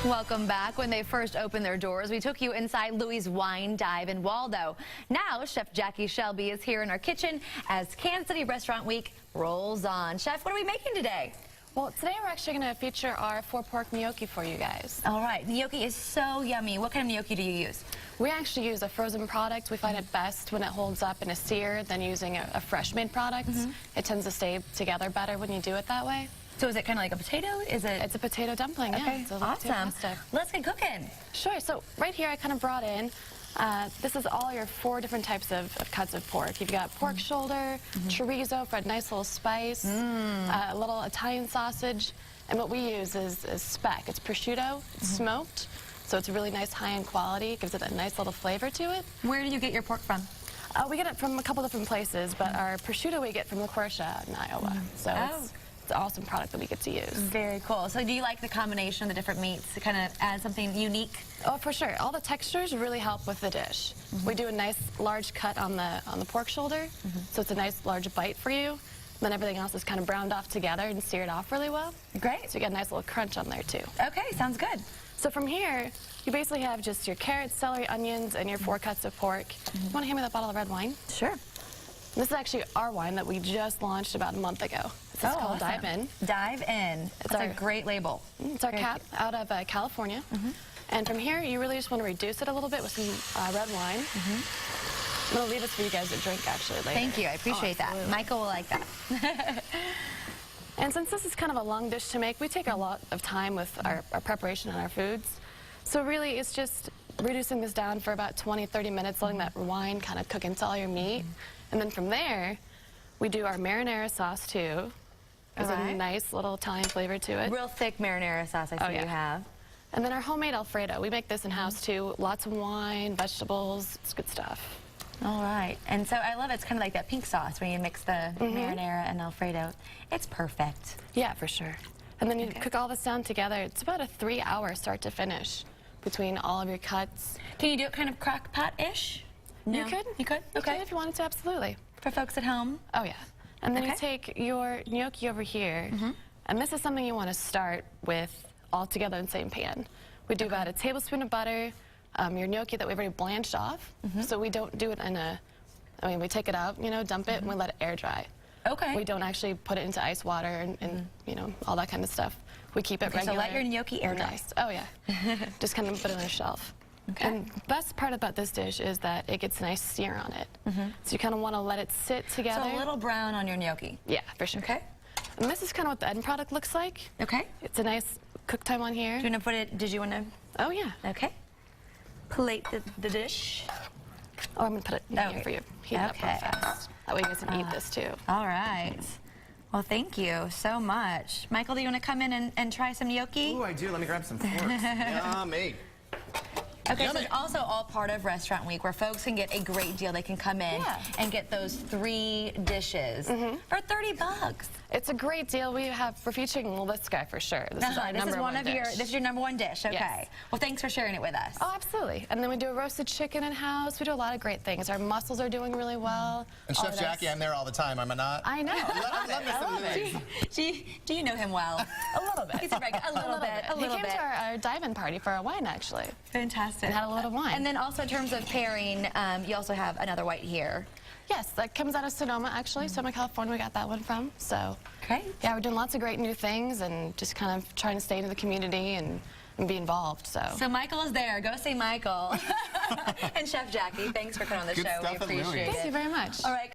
Welcome back. When they first opened their doors, we took you inside Louie's Wine Dive in Waldo. Now, Chef Jaci Shelby is here in our kitchen as Kansas City Restaurant Week rolls on. Chef, what are we making today? Well, today we're actually going to feature our pork gnocchi for you guys. All right. Gnocchi is so yummy. What kind of gnocchi do you use? We actually use a frozen product. We find it best when it holds up in a sear than using a fresh-made product. It tends to stay together better when you do it that way. So is it kind of like a potato? Is it? It's a potato dumpling, okay. Yeah. It's Awesome. Let's get cooking. Sure. So right here I kind of brought in, this is all your 4 different types of cuts of pork. You've got pork shoulder, chorizo for a nice little spice, a little Italian sausage, and what we use is speck. It's prosciutto, it's smoked, so it's a really nice high-end quality. It gives it a nice little flavor to it. Where do you get your pork from? We get it from a couple different places, but our prosciutto we get from LaCourcia in Iowa. So it's an awesome product that we get to use. Very cool. So do you like the combination of the different meats to kind of add something unique? Oh, for sure. All the textures really help with the dish. We do a nice large cut on the pork shoulder, so it's a nice large bite for you. Then everything else is kind of browned off together and seared off really well. Great. So you get a nice little crunch on there too. Okay, sounds good. So from here, you basically have just your carrots, celery, onions, and your 4 cuts of pork. Want to hand me that bottle of red wine? Sure. This is actually our wine that we just launched about a month ago. This is called Dive In. Dive In. It's a great label. It's our cap out of California. And from here, you really just want to reduce it a little bit with some red wine. I'm going to leave this for you guys to drink, actually, later. Thank you. I appreciate that. Michael will like that. And since this is kind of a long dish to make, we take a lot of time with our preparation and our foods. So really, it's just reducing this down for about 20-30 minutes, letting that wine kind of cook into all your meat. And then from there, we do our marinara sauce, too. There's a nice little Italian flavor to it. Real thick marinara sauce, I see you have. And then our homemade Alfredo. We make this in-house, too. Lots of wine, vegetables. It's good stuff. All right. And so I love it. It's kind of like that pink sauce when you mix the marinara and Alfredo. It's perfect. Yeah, for sure. And then you cook all this down together. It's about a 3-hour start to finish between all of your cuts. Can you do it kind of crock pot-ish? No. You could. You could? Okay. You could if you wanted to, absolutely. For folks at home? Oh, yeah. And then you take your gnocchi over here, and this is something you want to start with all together in the same pan. We do about a tablespoon of butter, your gnocchi that we've already blanched off, so we don't do it in a, we take it out, dump it, and we let it air dry. Okay. We don't actually put it into ice water and all that kind of stuff. We keep it regular. So let your gnocchi air dry. Nice. Oh, yeah. Just kind of put it on a shelf. Okay. And the best part about this dish is that it gets a nice sear on it. So you kind of want to let it sit together. So a little brown on your gnocchi. Yeah, for sure. Okay. And this is kind of what the end product looks like. Okay. It's a nice cook time on here. Do you want to put it, did you want to? Oh, yeah. Okay. Plate the dish. Oh, I'm going to put it in here for you. Heat it up real fast. That way you guys can eat this, too. All right. Well, thank you so much. Michael, do you want to come in and try some gnocchi? Ooh, I do. Let me grab some forks. Yummy. Okay, so it's also all part of Restaurant Week where folks can get a great deal. They can come in and get those 3 dishes for $30. It's a great deal. We're featuring this guy for sure. This is our number one dish. This is your number 1 dish. Okay. Yes. Well, thanks for sharing it with us. Oh, absolutely. And then we do a roasted chicken in-house. We do a lot of great things. Our mussels are doing really well. And Chef Jaci, I'm there all the time, am I not? I know. I love it. Do you know him well? A little bit. He's a regular. A little bit. He came to our dive-in party for our wine, actually. Fantastic. And had a lot of wine. And then also in terms of pairing, you also have another white here. Yes, that comes out of Sonoma, actually. Sonoma, California, we got that one from. So, great. Yeah, we're doing lots of great new things and just kind of trying to stay into the community and be involved. So Michael is there. Go see Michael. And Chef Jaci, thanks for coming on the show. We appreciate it. Thank you very much. All right.